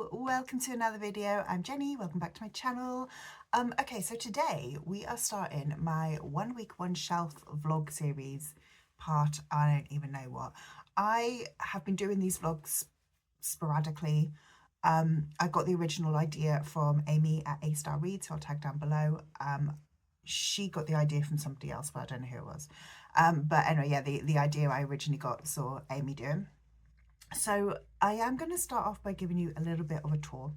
Hello, welcome to another video. I'm Jenny, welcome back to my channel. Okay, so today we are starting my 1 week 1 shelf vlog series part, I don't even know what. I have been doing these vlogs sporadically. I got the original idea from Amy at A Star Reads, who I'll tag down below. She got the idea from somebody else, but I don't know who it was. But anyway, yeah, the idea I originally saw Amy doing. So I am going to start off by giving you a little bit of a tour.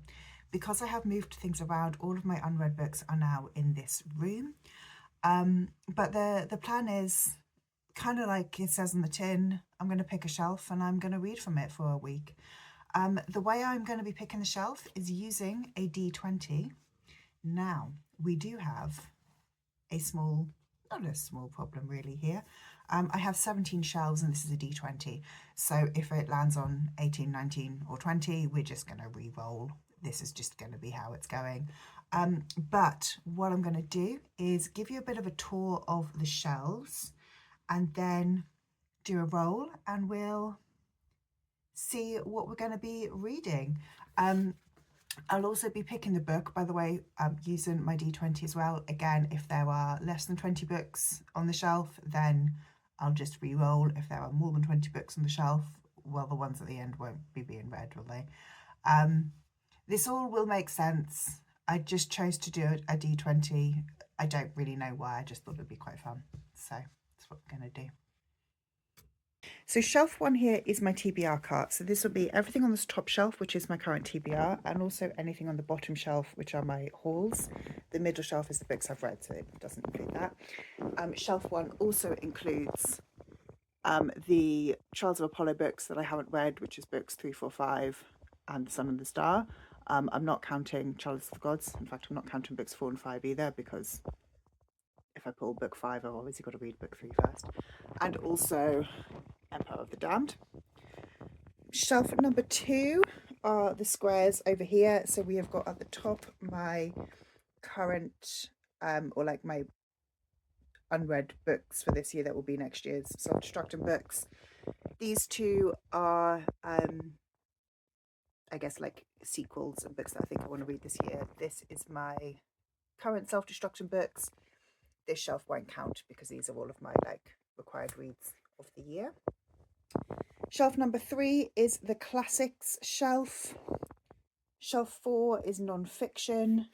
Because I have moved things around, all of my unread books are now in this room. But the plan is kind of like it says on the tin, I'm going to pick a shelf and I'm going to read from it for a week. The way I'm going to be picking the shelf is using a D20. Now, we do have a small, not a small problem really here. I have 17 shelves and this is a D20. So if it lands on 18, 19 or 20, we're just going to re-roll. This is just going to be how it's going. But what I'm going to do is give you a bit of a tour of the shelves and then do a roll and we'll see what we're going to be reading. I'll also be picking the book, by the way, using my D20 as well. Again, if there are less than 20 books on the shelf, then I'll just re-roll. If there are more than 20 books on the shelf, well, the ones at the end won't be being read, will they? This all will make sense. I just chose to do a D20. I don't really know why, I just thought it would be quite fun. So that's what I'm going to do. So shelf 1 here is my TBR cart. So this will be everything on this top shelf, which is my current TBR, and also anything on the bottom shelf, which are my hauls. The middle shelf is the books I've read, so it doesn't include that. Shelf 1 also includes the Trials of Apollo books that I haven't read, which is books 3, 4, 5, and The Sun and the Star. I'm not counting Chalice of the Gods. In fact, I'm not counting books 4 and 5 either, because if I pull book 5, I've obviously got to read book 3 first. And also Empire of the Damned. Shelf number 2 are the squares over here. So we have got at the top my current or like my unread books for this year that will be next year's self-destructing books. These two are I guess like sequels and books that I think I want to read this year. This is my current self-destruction books. This shelf won't count because these are all of my like required reads of the year. Shelf number 3 is the classics shelf. Shelf 4 is non-fiction.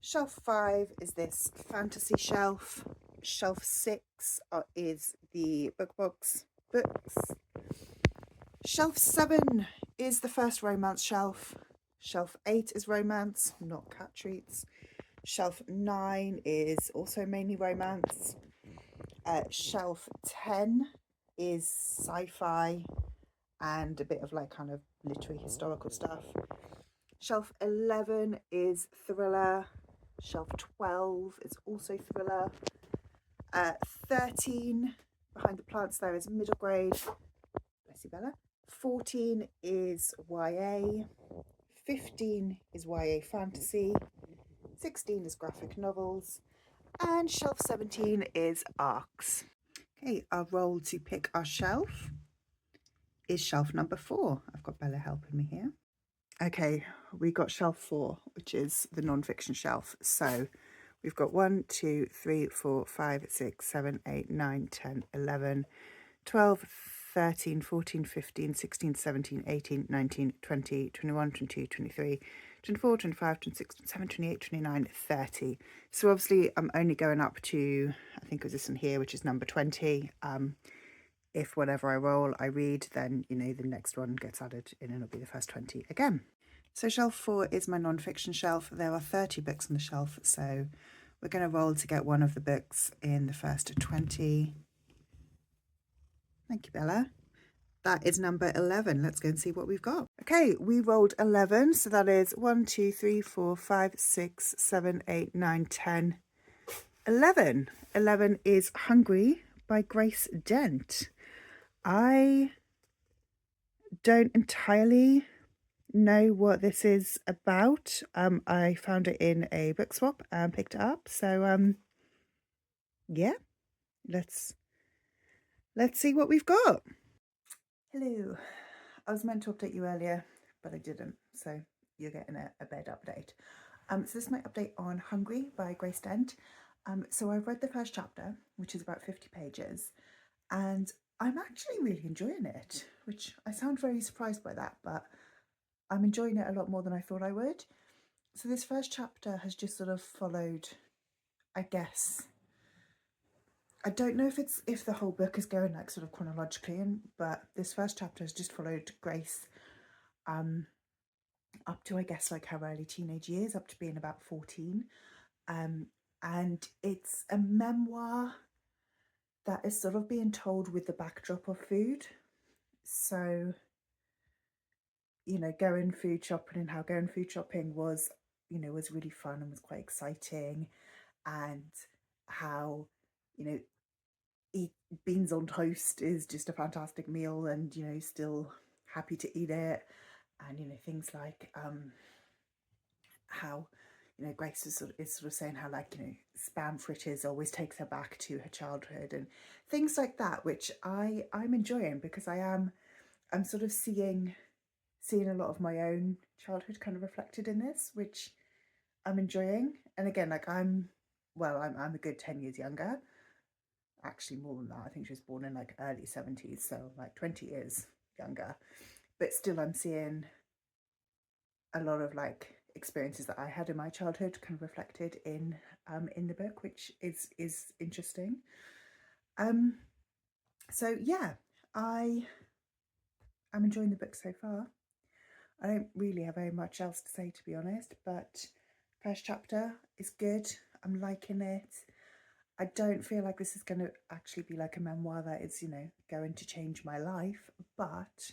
Shelf 5 is this fantasy shelf. Shelf 6 is the books. Shelf 7 is the first romance shelf. Shelf 8 is romance, not cat treats. Shelf 9 is also mainly romance. Shelf 10 is sci-fi and a bit of like kind of literary historical stuff. Shelf 11 is thriller. Shelf 12 is also thriller. 13 behind the plants there is middle grade. Bless you, Bella. 14 is YA. 15 is YA fantasy. 16 is graphic novels. And shelf 17 is ARCs. Okay, our roll to pick our shelf is shelf number 4. I've got Bella helping me here. Okay, we got shelf 4, which is the non-fiction shelf. So we've got 1, 2, 3, 4, 5, 6, 7, 8, 9, 10, 11, 12, 13, 14, 15, 16, 17, 18, 19, 20, 21, 22, 23, 24, 25, 26, 27, 28, 29, 30. So obviously I'm only going up to, I think it was this one here, which is number 20. If whatever I roll, I read, then, you know, the next one gets added in and it'll be the first 20 again. So shelf 4 is my non-fiction shelf. There are 30 books on the shelf, so we're going to roll to get one of the books in the first 20. Thank you, Bella. That is number 11. Let's go and see what we've got. Okay, we rolled 11, so that is 1, 2, 3, 4, 5, 6, 7, 8, 9, 10, 11. 11 is Hungry by Grace Dent. I don't entirely know what this is about. I found it in a book swap and picked it up. So yeah, let's see what we've got. Hello. I was meant to update you earlier, but I didn't. So you're getting a bed update. So this is my update on Hungry by Grace Dent. So I've read the first chapter, which is about 50 pages, and I'm actually really enjoying it, which I sound very surprised by that, but I'm enjoying it a lot more than I thought I would. So this first chapter has just sort of followed, I guess, I don't know if the whole book is going like sort of chronologically, but this first chapter has just followed Grace up to, I guess, like her early teenage years, up to being about 14. And it's a memoir that is sort of being told with the backdrop of food. So, you know, going food shopping and how going food shopping was, you know, was really fun and was quite exciting, and how, you know, eat beans on toast is just a fantastic meal, and, you know, still happy to eat it. And, you know, things like how, you know, Grace is sort of saying how, like, you know, spam fritters always takes her back to her childhood and things like that, which I'm enjoying, because I'm sort of seeing a lot of my own childhood kind of reflected in this, which I'm enjoying. And again, like, I'm a good 10 years younger, actually more than that. I think she was born in like early 70s, so like 20 years younger, but still I'm seeing a lot of like experiences that I had in my childhood kind of reflected in the book, which is interesting. So yeah, I'm enjoying the book so far. I don't really have very much else to say, to be honest, but first chapter is good. I'm liking it. I don't feel like this is going to actually be like a memoir that is, you know, going to change my life, but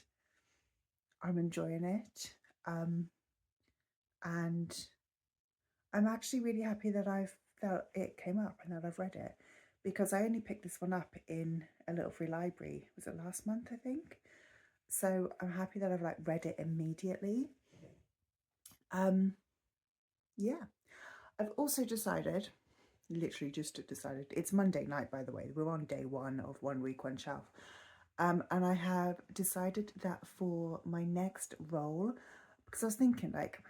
I'm enjoying it. And I'm actually really happy that it came up and that I've read it, because I only picked this one up in a little free library. Was it last month, I think? So I'm happy that I've like read it immediately. Yeah. I've also decided, literally just decided, it's Monday night, by the way. We're on day 1 of 1 week, 1 shelf. And I have decided that for my next role, because I was thinking, like,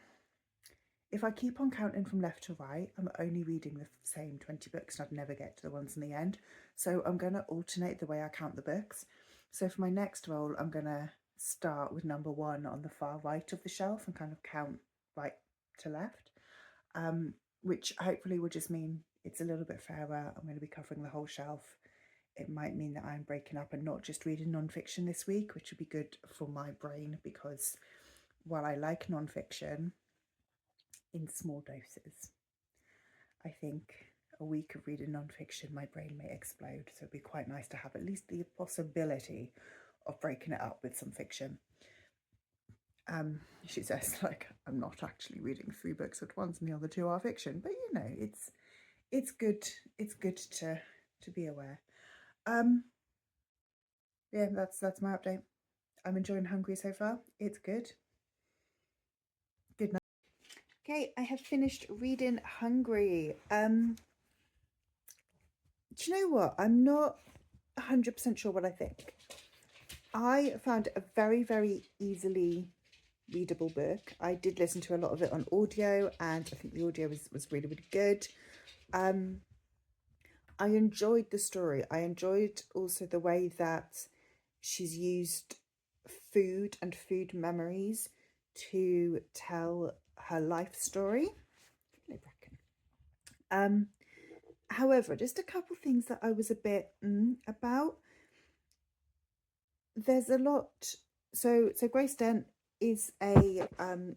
if I keep on counting from left to right, I'm only reading the same 20 books and I'd never get to the ones in the end. So I'm going to alternate the way I count the books. So for my next role, I'm going to start with number 1 on the far right of the shelf and kind of count right to left, which hopefully will just mean it's a little bit fairer. I'm going to be covering the whole shelf. It might mean that I'm breaking up and not just reading non-fiction this week, which would be good for my brain, because while I like non-fiction, in small doses, I think a week of reading non-fiction, my brain may explode. So it'd be quite nice to have at least the possibility of breaking it up with some fiction. She says, like, I'm not actually reading 3 books at once and the other 2 are fiction, but you know, it's good to be aware. Yeah, that's my update. I'm enjoying Hungry so far. It's good. Good night. Okay, I have finished reading Hungry. Do you know what? I'm not 100% sure what I think. I found it a very, very easily readable book. I did listen to a lot of it on audio, and I think the audio was really, really good. I enjoyed the story. I enjoyed also the way that she's used food and food memories to tell her life story. However, just a couple things that I was a bit about. There's a lot. So Grace Dent is a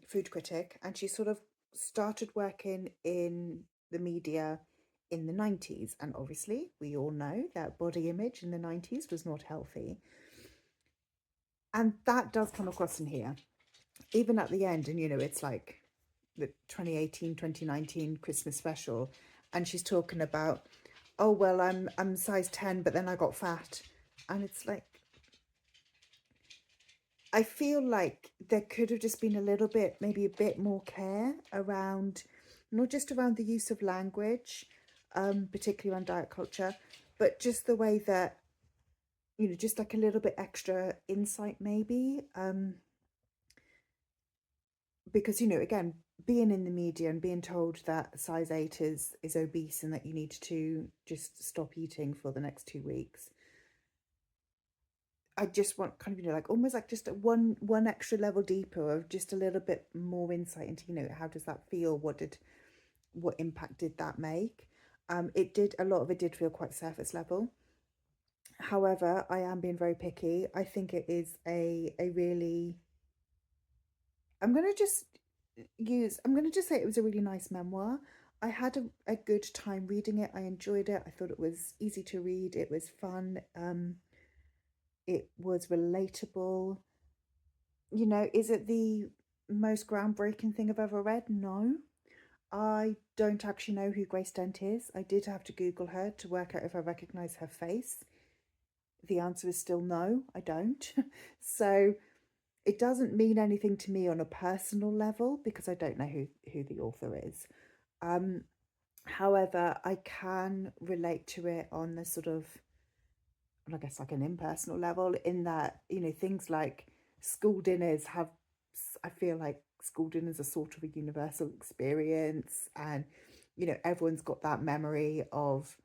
food critic, and she sort of started working in the media in the 90s, and obviously we all know that body image in the 90s was not healthy, and that does come across in here, even at the end. And you know, it's like the 2018 2019 Christmas special, and she's talking about, oh well, I'm size 10, but then I got fat. And it's like, I feel like there could have just been a little bit, maybe a bit more care around, not just around the use of language, particularly around diet culture, but just the way that, you know, just like a little bit extra insight maybe. because, you know, again, being in the media and being told that size 8 is obese and that you need to just stop eating for the next 2 weeks. I just want kind of, you know, like almost like just one extra level deeper of just a little bit more insight into, you know, how does that feel? What impact did that make? A lot of it did feel quite surface level. However, I am being very picky. I think it is a really, I'm gonna just say it was a really nice memoir. I had a good time reading it. I enjoyed it. I thought it was easy to read. It was fun. It was relatable. You know, is it the most groundbreaking thing I've ever read? No. I don't actually know who Grace Dent is. I did have to Google her to work out if I recognise her face. The answer is still no, I don't. So it doesn't mean anything to me on a personal level because I don't know who the author is. However, I can relate to it on the sort of, I guess, like an impersonal level, in that, you know, things like school dinners have, I feel like school dinners are sort of a universal experience, and, you know, everyone's got that memory of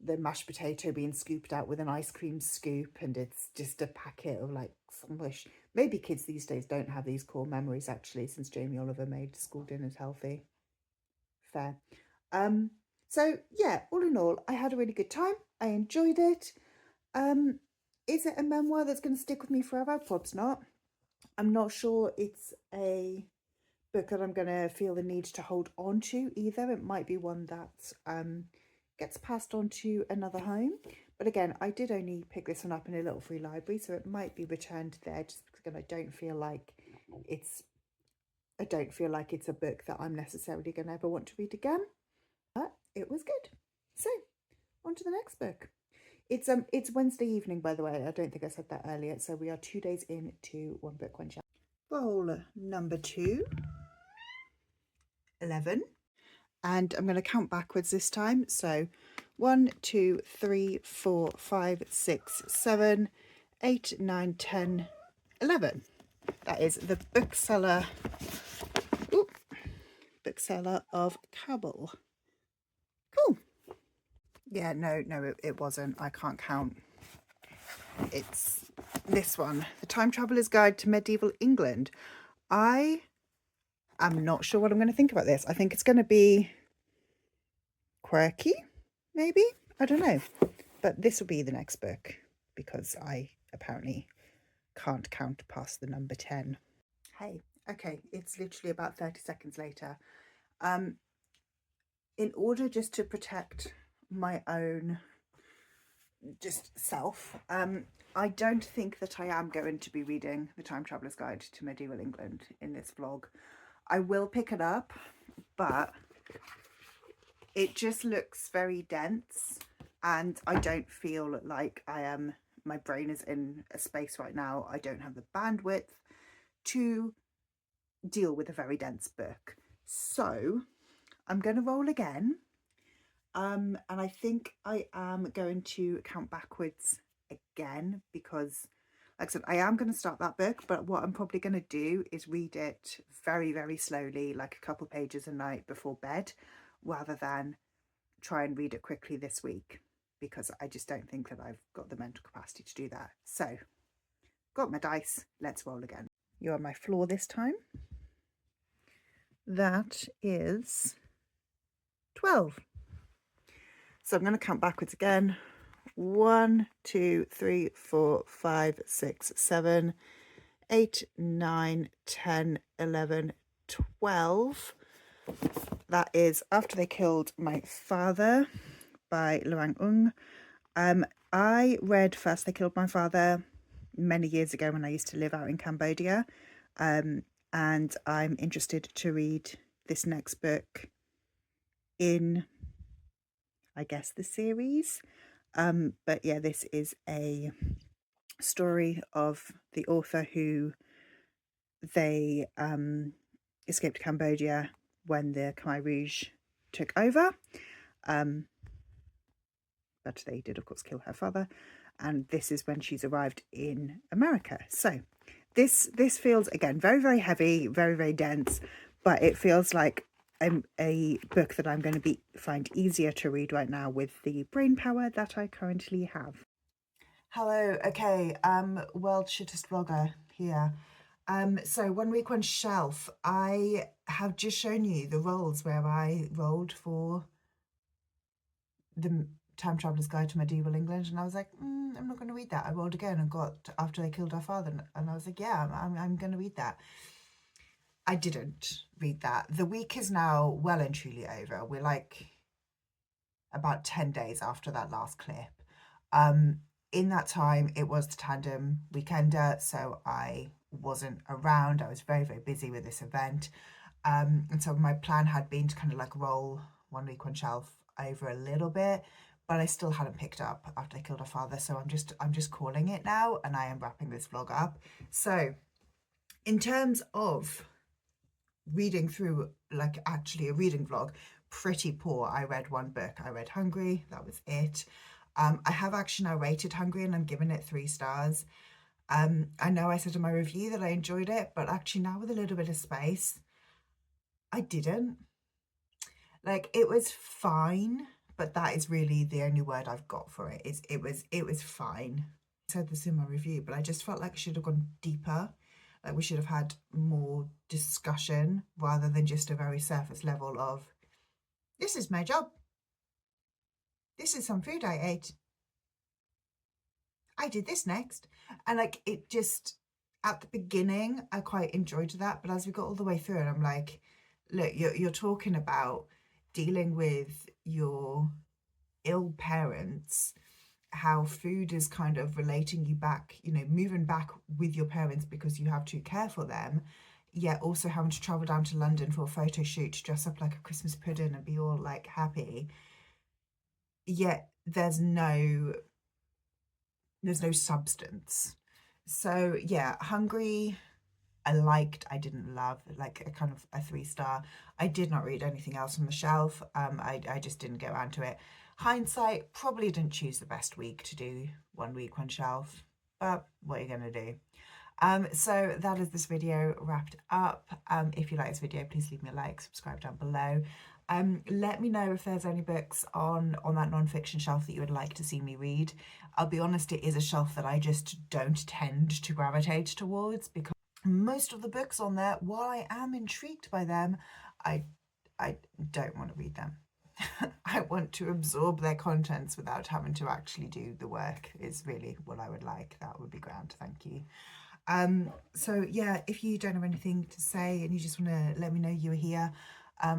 the mashed potato being scooped out with an ice cream scoop, and it's just a packet of like sandwich. Maybe kids these days don't have these core memories actually, since Jamie Oliver made school dinners healthy. Fair. So yeah, all in all, I had a really good time. I enjoyed it. Um, is it a memoir that's going to stick with me forever? Probably not. I'm not sure it's a book that I'm going to feel the need to hold on to either. It might be one that gets passed on to another home. But again, I did only pick this one up in a little free library, so it might be returned there, just because I don't feel like it's a book that I'm necessarily going to ever want to read again. But it was good. So on to the next book. It's Wednesday evening, by the way. I don't think I said that earlier. So we are 2 days into One Book, One Shelf. Roll number 2, 11. And I'm going to count backwards this time. So 1, 2, 3, 4, 5, 6, 7, 8, 9, 10, 11. That is the bookseller of Kabul. Cool. Yeah, no, it wasn't. I can't count. It's this one, The Time Traveller's Guide to Medieval England. I am not sure what I'm going to think about this. I think it's going to be quirky, maybe. I don't know. But this will be the next book because I apparently can't count past the number 10. Hey, okay, it's literally about 30 seconds later. In order just to protect my own just self, I don't think that I am going to be reading The Time Traveller's Guide to Medieval England in this vlog. I will pick it up, but it just looks very dense, and I don't feel like my brain is in a space right now. I don't have the bandwidth to deal with a very dense book. So I'm going to roll again. And I think I am going to count backwards again because, like I said, I am going to start that book, but what I'm probably going to do is read it very, very slowly, like a couple pages a night before bed, rather than try and read it quickly this week, because I just don't think that I've got the mental capacity to do that. So, got my dice, let's roll again. You're on my floor this time. That is 12. So I'm going to count backwards again. 1, 2, 3, 4, 5, 6, 7, 8, 9, 10, 11, 12. That is After They Killed My Father by Luang Ung. I read First They Killed My Father many years ago when I used to live out in Cambodia. And I'm interested to read this next book in, I guess, the series. But yeah, this is a story of the author who they escaped Cambodia when the Khmer Rouge took over. But they did, of course, kill her father. And this is when she's arrived in America. So this feels, again, very, very heavy, very, very dense, but it feels like a book that I'm going to find easier to read right now with the brain power that I currently have. Hello, okay, world's shittest vlogger here. So 1 week, 1 shelf. I have just shown you the rolls where I rolled for the Time Traveller's Guide to Medieval England, and I was like, I'm not going to read that. I rolled again and got After They Killed Our Father, and I was like, yeah, I'm going to read that. I didn't read that. The week is now well and truly over. We're like about 10 days after that last clip. In that time, it was the Tandem Weekender, so I wasn't around. I was very, very busy with this event. And so my plan had been to kind of like roll 1 week, 1 shelf over a little bit, but I still hadn't picked up After I Killed Her Father. So I'm just calling it now, and I am wrapping this vlog up. So in terms of reading through, like actually a reading vlog, pretty poor. I read 1 book. I read Hungry. That was it. I have actually now rated Hungry, and I'm giving it 3 stars. I know I said in my review that I enjoyed it, but actually now with a little bit of space, I didn't. Like, it was fine, but that is really the only word I've got for it. It was fine. I said this in my review, but I just felt like I should have gone deeper. Like, we should have had more discussion rather than just a very surface level of, this is my job. This is some food I ate. I did this next. And like, it just, at the beginning, I quite enjoyed that. But as we got all the way through it, I'm like, look, you're talking about dealing with your ill parents, how food is kind of relating you back, you know, moving back with your parents because you have to care for them, yet also having to travel down to London for a photo shoot to dress up like a Christmas pudding and be all like happy. Yet there's no substance. So yeah, Hungry, I liked, I didn't love, like a kind of a 3 star. I did not read anything else on the shelf. I just didn't get around to it. Hindsight, probably didn't choose the best week to do 1 week, 1 shelf, but what are you gonna do? So that is this video wrapped up. If you like this video, please leave me a like, subscribe down below. Let me know if there's any books on that non-fiction shelf that you would like to see me read. I'll be honest, it is a shelf that I just don't tend to gravitate towards, because most of the books on there, while I am intrigued by them, I don't want to read them. I want to absorb their contents without having to actually do the work, is really what I would like. That would be grand, thank you. So yeah, if you don't have anything to say and you just want to let me know you were here,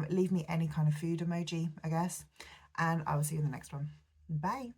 leave me any kind of food emoji, I guess, and I will see you in the next one. Bye.